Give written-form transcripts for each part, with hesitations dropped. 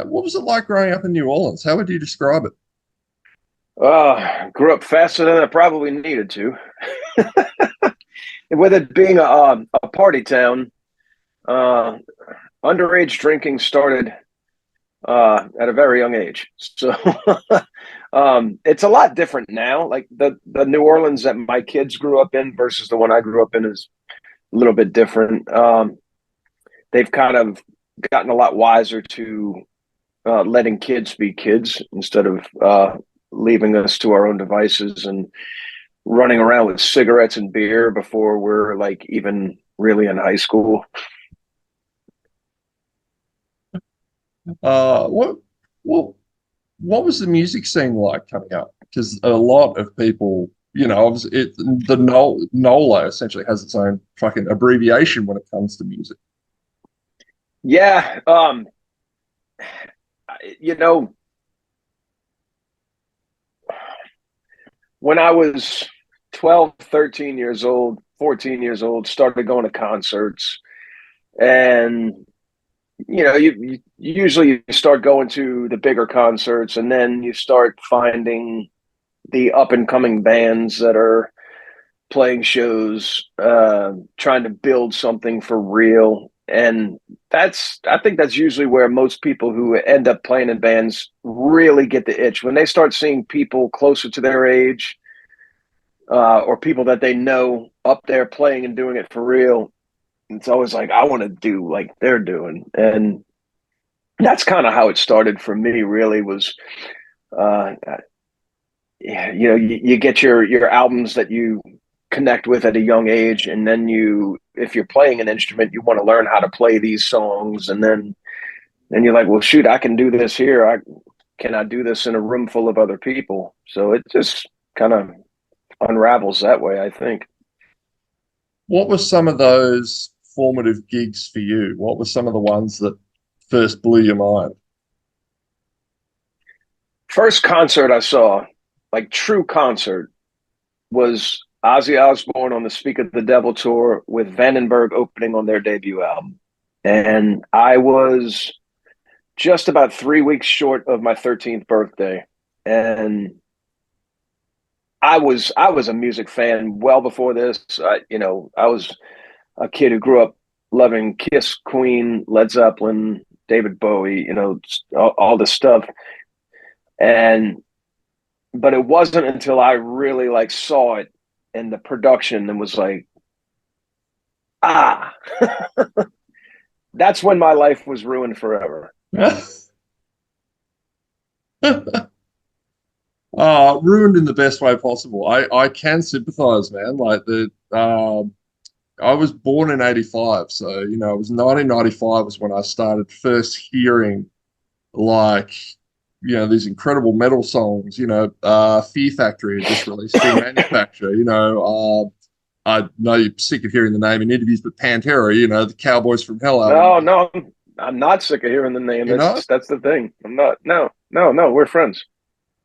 What was it like growing up in New Orleans? How would you describe it? Grew up faster than I probably needed to. With it being a party town, uh, underage drinking started at a very young age. So it's a lot different now. Like the New Orleans that my kids grew up in versus the one I grew up in is a little bit different. They've kind of gotten a lot wiser to letting kids be kids instead of leaving us to our own devices and running around with cigarettes and beer before we're like even really in high school. What what what was the music scene like coming up? Because a lot of people, the NOLA essentially has its own fucking abbreviation when it comes to music. Yeah, you know, when I was 12, 13 years old, 14 years old, started going to concerts. And, you usually you start going to the bigger concerts and then you start finding the up and coming bands that are playing shows, trying to build something for real. And I think that's usually where most people who end up playing in bands really get the itch when they start seeing people closer to their age, or people that they know up there playing and doing it for real. It's always like, I want to do like they're doing. And that's kind of how it started for me, really, was, uh, yeah, you get your albums that you connect with at a young age, and then if you're playing an instrument, you want to learn how to play these songs, and then you're like, well, shoot, I can do this here. Can I do this in a room full of other people? So it just kind of unravels that way, I think. What were some of those formative gigs for you? What were some of the ones that first blew your mind? First concert I saw, like true concert, was Ozzy Osbourne on the Speak of the Devil tour with Vandenberg opening on their debut album. And I was just about 3 weeks short of my 13th birthday. And I was a music fan well before this. I was a kid who grew up loving Kiss, Queen, Led Zeppelin, David Bowie, all this stuff. And but it wasn't until I really like saw it and the production and was like, ah, that's when my life was ruined forever. Ruined in the best way possible. I can sympathize, man. I was born in '85, so it was 1995 was when I started first hearing like these incredible metal songs. Fear Factory had just released Fear Manufacture. I know you're sick of hearing the name in interviews, but Pantera, the Cowboys from Hell album. No, no, I'm not sick of hearing the name. You know? That's the thing. I'm not. No, no, no. We're friends.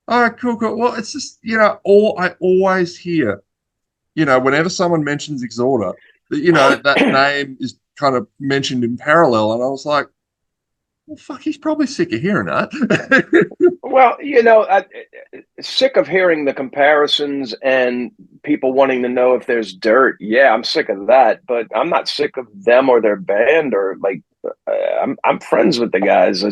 All right, cool, cool. Well, it's just, all I always hear, whenever someone mentions Exhorder, that, that name is kind of mentioned in parallel. And I was like, well, fuck, he's probably sick of hearing that. Well, sick of hearing the comparisons and people wanting to know if there's dirt. Yeah, I'm sick of that, but I'm not sick of them or their band or like. I'm friends with the guys.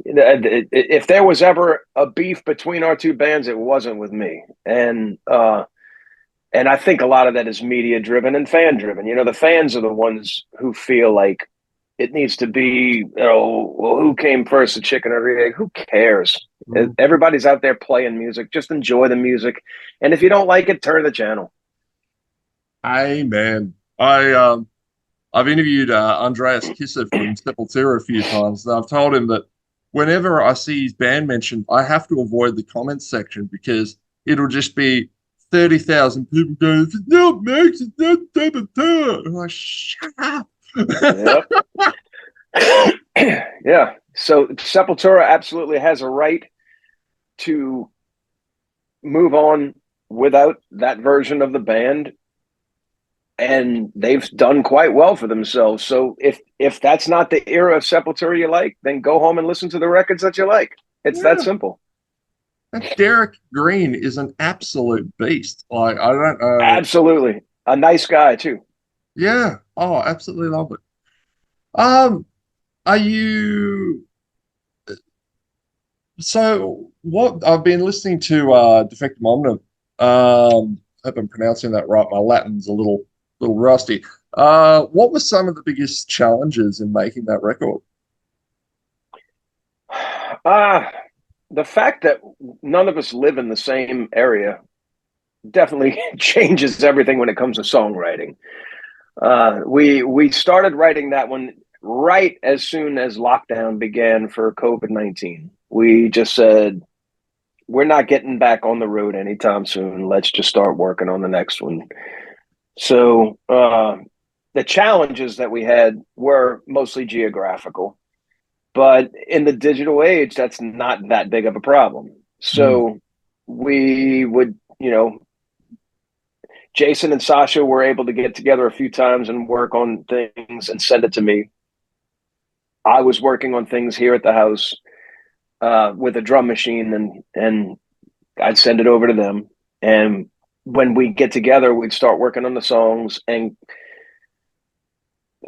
If there was ever a beef between our two bands, it wasn't with me. And I think a lot of that is media driven and fan driven. The fans are the ones who feel like it needs to be, well, who came first, the chicken or the egg? Who cares? Everybody's out there playing music. Just enjoy the music. And if you don't like it, turn the channel. Amen. I've interviewed Andreas Kisser from Sepultura a few times, and I've told him that whenever I see his band mentioned, I have to avoid the comments section because it'll just be 30,000 people going, "It's not Max, it's not Sepultura." I'm like, shut up. Yep. Yeah. So Sepultura absolutely has a right to move on without that version of the band. and they've done quite well for themselves. So if that's not the era of Sepultura you like, then go home and listen to the records that you like. It's that Yeah. simple. And Derek Green is an absolute beast. Like, I don't know. Absolutely. A nice guy too. Yeah. Oh, absolutely love it. Um, are you so what I've been listening to Defectum Omnium. Hope I'm pronouncing that right. My Latin's a little rusty. What were some of the biggest challenges in making that record? Uh the fact that none of us live in the same area definitely changes everything when it comes to songwriting. We started writing that one right as soon as lockdown began for COVID-19. We just said we're not getting back on the road anytime soon. Let's just start working on the next one. So the challenges that we had were mostly geographical, but in the digital age, that's not that big of a problem. Mm. So we would, Jason and Sasha were able to get together a few times and work on things and send it to me. I was working on things here at the house with a drum machine, and I'd send it over to them. And when we get together, we'd start working on the songs, and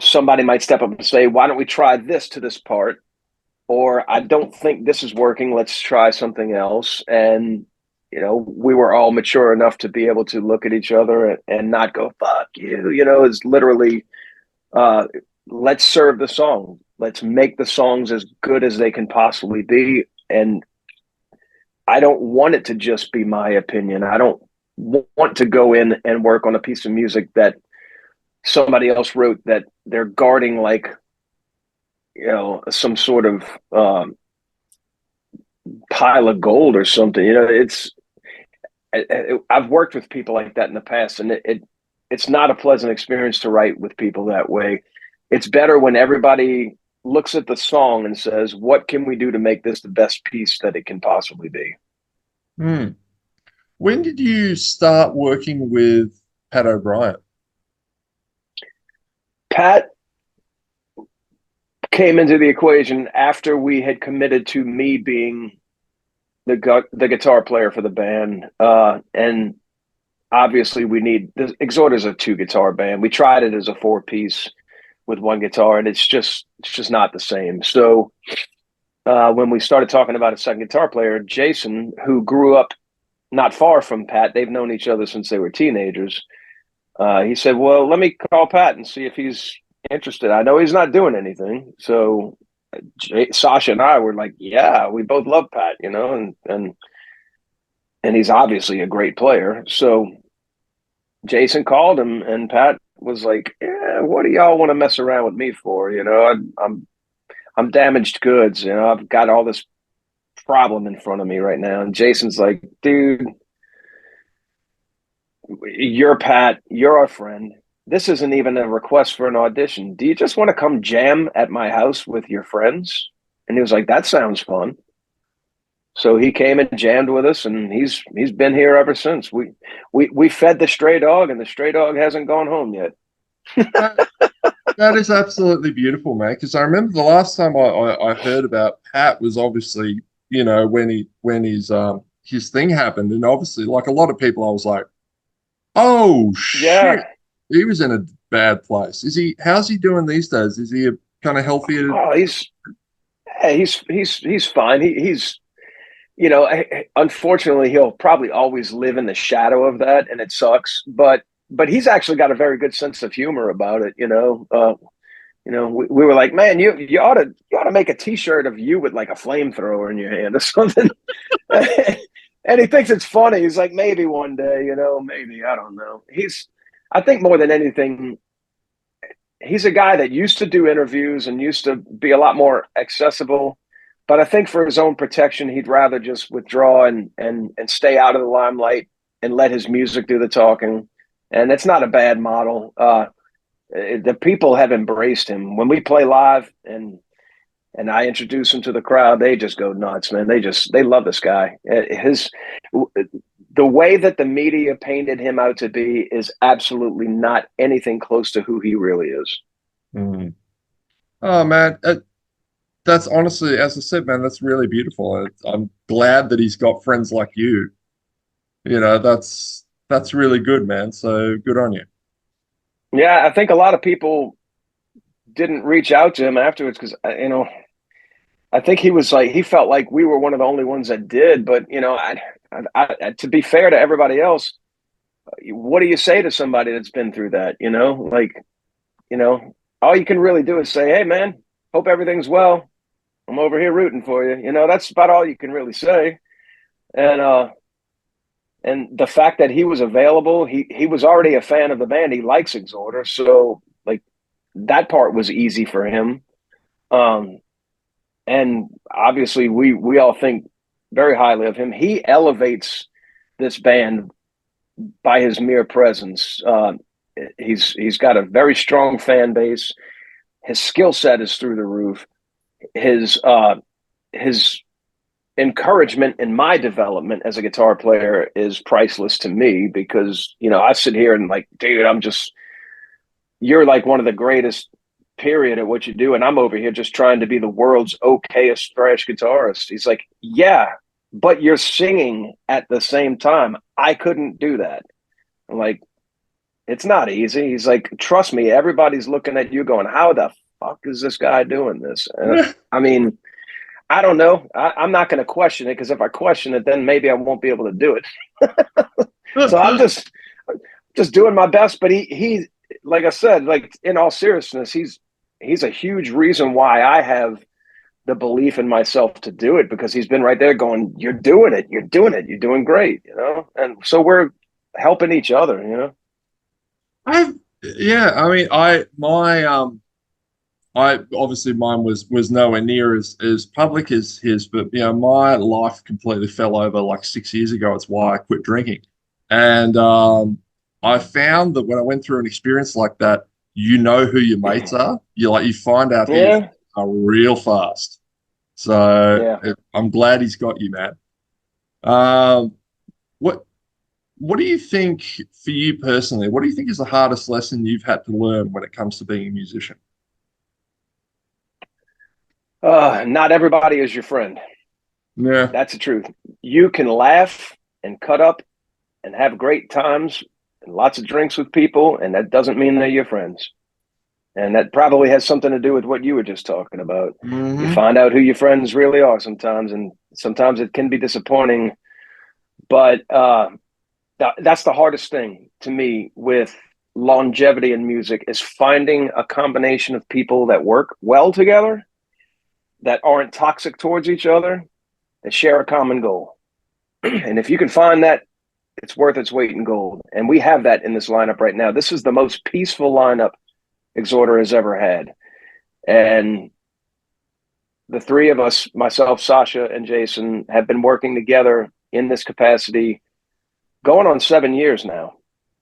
somebody might step up and say, "Why don't we try this to this part?" Or "I don't think this is working. Let's try something else." And we were all mature enough to be able to look at each other and not go "fuck you." It's literally uh, let's serve the song. Let's make the songs as good as they can possibly be. And I don't want it to just be my opinion. I don't want to go in and work on a piece of music that somebody else wrote that they're guarding like some sort of pile of gold or something. I've worked with people like that in the past, and it's not a pleasant experience to write with people that way. It's better when everybody looks at the song and says, "What can we do to make this the best piece that it can possibly be?" Mm. When did you start working with Pat O'Brien? Pat came into the equation after we had committed to me being the guitar player for the band, and obviously we need this. EXHORDER's a 2 guitar band. We tried it as a 4 piece with 1 guitar, and it's just not the same. So when we started talking about a second guitar player, Jason, who grew up not far from Pat, they've known each other since they were teenagers. He said, "Well, let me call Pat and see if he's interested. I know he's not doing anything." So Sasha and I were like, "Yeah, we both love Pat, and he's obviously a great player." So Jason called him, and Pat was like, "Yeah, what do y'all want to mess around with me for? I'm damaged goods. I've got all this problem in front of me right now." And Jason's like, "Dude, you're Pat. You're our friend. This isn't even a request for an audition. Do you just want to come jam at my house with your friends?" And he was like, "That sounds fun." So he came and jammed with us, and he's been here ever since. We fed the stray dog, and the stray dog hasn't gone home yet. That, that is absolutely beautiful, mate. Because I remember the last time I heard about Pat was obviously, when his thing happened, and obviously, like a lot of people, I was like, oh shit, Yeah. he was in a bad place. How's he doing these days? Is he a kind of healthier? Oh, he's fine. He's unfortunately, he'll probably always live in the shadow of that, and it sucks. But he's actually got a very good sense of humor about it. We were like, "Man, you ought to make a T-shirt of you with like a flamethrower in your hand or something." And he thinks it's funny. He's like, "Maybe one day, maybe, I don't know." I think more than anything, he's a guy that used to do interviews and used to be a lot more accessible. But I think for his own protection, he'd rather just withdraw and stay out of the limelight and let his music do the talking. And it's not a bad model. The people have embraced him. When we play live and I introduce him to the crowd, they just go nuts, man. They love this guy. The the way that the media painted him out to be is absolutely not anything close to who he really is. Mm. Oh man, that's honestly, as I said, man, that's really beautiful. I'm glad that he's got friends like you. You know, that's really good, man. So good on you. Yeah, I think a lot of people didn't reach out to him afterwards because I think he was like he felt like we were one of the only ones that did. But to be fair to everybody else, what do you say to somebody that's been through that? You know, all you can really do is say, "Hey, man, hope everything's well. I'm over here rooting for you." That's about all you can really say. And and the fact that he was available, he was already a fan of the band. He likes Exhorder, so like that part was easy for him. Um, and obviously, we all think very highly of him. He elevates this band by his mere presence. He's got a very strong fan base. His skill set is through the roof. His encouragement in my development as a guitar player is priceless to me because I sit here and like, dude, you're like one of the greatest period at what you do, and I'm over here just trying to be the world's okayest thrash guitarist. He's like, yeah, but you're singing at the same time. I couldn't do that. I'm like, it's not easy. He's like, trust me, everybody's looking at you going, how the fuck is this guy doing this? And I mean, I don't know. I'm not going to question it because if I question it, then maybe I won't be able to do it. So I'm just doing my best. But he like I said, like in all seriousness, he's a huge reason why I have the belief in myself to do it because he's been right there going, you're doing it, you're doing it, you're doing great, And so we're helping each other. I yeah, I mean, I obviously mine was nowhere near as public as his, but my life completely fell over like 6 years ago. It's why I quit drinking, and I found that when I went through an experience like that, you know who your mates are. You find out who your Yeah, friends are real fast. So yeah. I'm glad he's got you, man. Um, what what do you think for you personally? What do you think is the hardest lesson you've had to learn when it comes to being a musician? Not everybody is your friend. Yeah. That's the truth. You can laugh and cut up and have great times and lots of drinks with people, and that doesn't mean they're your friends. And that probably has something to do with what you were just talking about. You Hmm. find out who your friends really are sometimes, and sometimes it can be disappointing. But that's the hardest thing to me with longevity in music is finding a combination of people that work well together, that aren't toxic towards each other, that share a common goal. And if you can find that, it's worth its weight in gold. And we have that in this lineup right now. This is the most peaceful lineup Exhorder has ever had. And the three of us, myself, Sasha, and Jason, have been working together in this capacity going on 7 years now.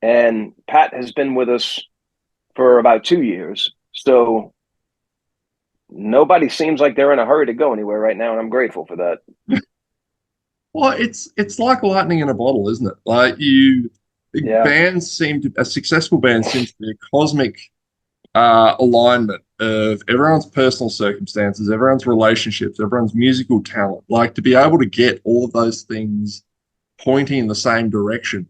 And Pat has been with us for about 2 years. So nobody seems like they're in a hurry to go anywhere right now. And I'm grateful for that. Well, it's like lightning in a bottle, isn't it? Yeah. Bands seem to, a successful band seems to be a cosmic alignment of everyone's personal circumstances, everyone's relationships, everyone's musical talent. Like to be able to get all of those things pointing in the same direction,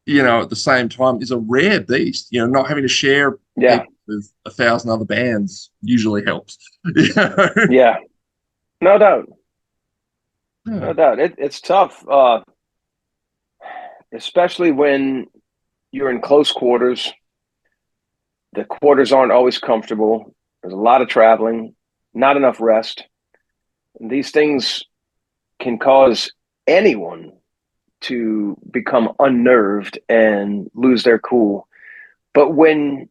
at the same time is a rare beast. Not having to share Yeah. people with 1,000 other bands usually helps. You know? Yeah. No doubt. Yeah. No doubt. It's tough, especially when you're in close quarters. The quarters aren't always comfortable. There's a lot of traveling, not enough rest. And these things can cause anyone to become unnerved and lose their cool. But when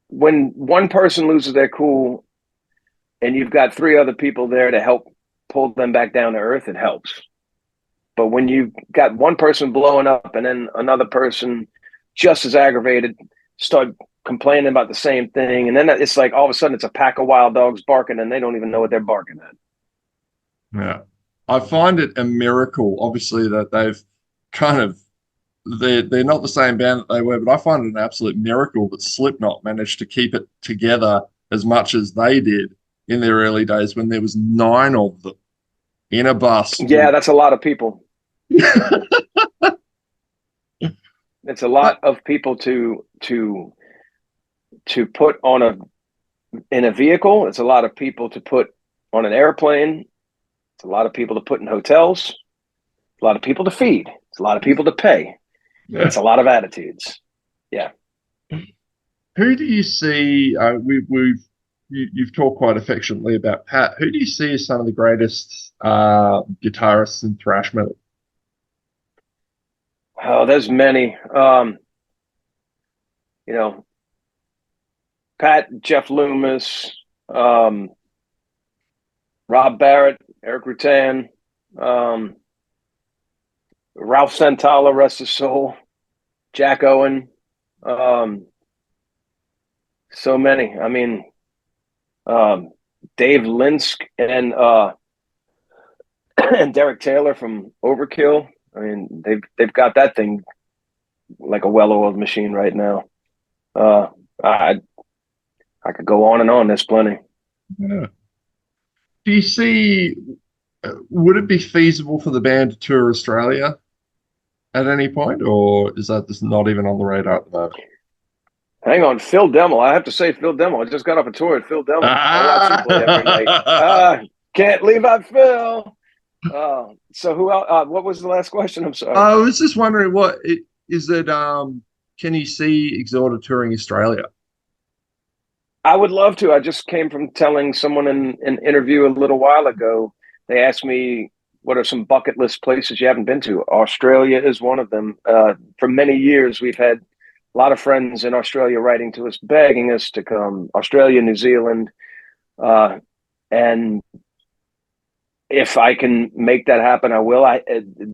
one person loses their cool and you've got three other people there to help pull them back down to earth, it helps. But when you've got one person blowing up and then another person just as aggravated start complaining about the same thing, and then it's like all of a sudden it's a pack of wild dogs barking and they don't even know what they're barking at. Yeah. I find it a miracle, obviously, that they've kind of they're not the same band that they were, but I find it an absolute miracle that Slipknot managed to keep it together as much as they did in their early days when there was 9 of them in a bus Yeah, with that's a lot of people. It's a lot of people to put on in a vehicle. It's a lot of people to put on an airplane. It's a lot of people to put in hotels. A lot of people to feed. It's a lot of people to pay. yeah. It's a lot of attitudes. Yeah. Who do you see? You've talked quite affectionately about Pat. Who do you see as some of the greatest guitarists in thrash metal? Oh, there's many. You know, Pat, Jeff Loomis, Rob Barrett, Eric Rutan, Ralph Santalla, rest his soul, Jack Owen. So many. I mean, Dave Linsk and and Derek Taylor from Overkill. I mean, they've got that thing like a well-oiled machine right now. I could go on and on. There's plenty. Yeah. Do you see? Would it be feasible for the band to tour Australia at any point, or is that just not even on the radar at the moment? Hang on, Phil Demmel. I have to say, Phil Demmel. I just got off a tour with Phil Demmel. I watch him play every night. Can't leave out Phil. So who else? What was the last question? I'm sorry. I was just wondering, what is it? Can you see Exhorder touring Australia? I would love to. I just came from telling someone in an interview a little while ago. They asked me, what are some bucket list places you haven't been to? Australia is one of them. For many years, we've had a lot of friends in Australia writing to us, begging us to come. Australia, New Zealand. And if I can make that happen, I will.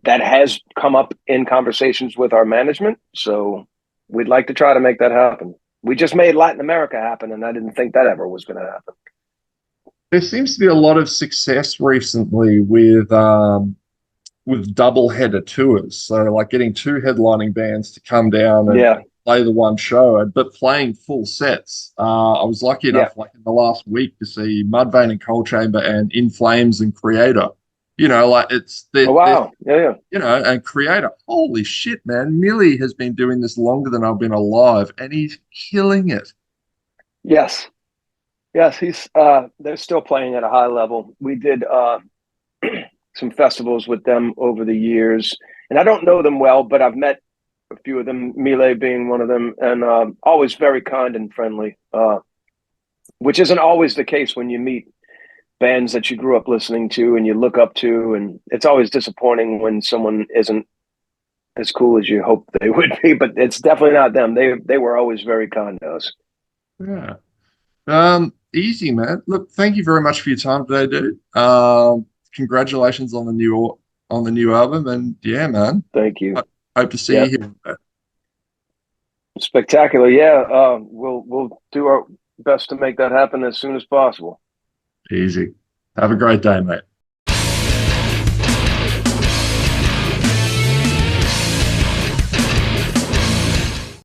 That has come up in conversations with our management. So we'd like to try to make that happen. We just made Latin America happen, and I didn't think that ever was going to happen. There seems to be a lot of success recently with double-header tours. So like getting 2 headlining bands to come down and play the one show, but playing full sets. I was lucky enough, like in the last week, to see Mudvayne and Cold Chamber and In Flames and Creator. You know, like oh wow, yeah. You know, and Creator, holy shit, man! Millie has been doing this longer than I've been alive, and he's killing it. Yes, he's. They're still playing at a high level. We did some festivals with them over the years, and I don't know them well, but I've met a few of them. Mile being one of them, and always very kind and friendly, which isn't always the case when you meet bands that you grew up listening to and you look up to, and it's always disappointing when someone isn't as cool as you hope they would be, but it's definitely not them. They were always very kind to us. Yeah. Easy, man. Look, thank you very much for your time today, dude. Congratulations on the new album, and yeah, man. Thank you. Hope to see you here. Spectacular. Yeah. We'll do our best to make that happen as soon as possible. Easy. Have a great day, mate.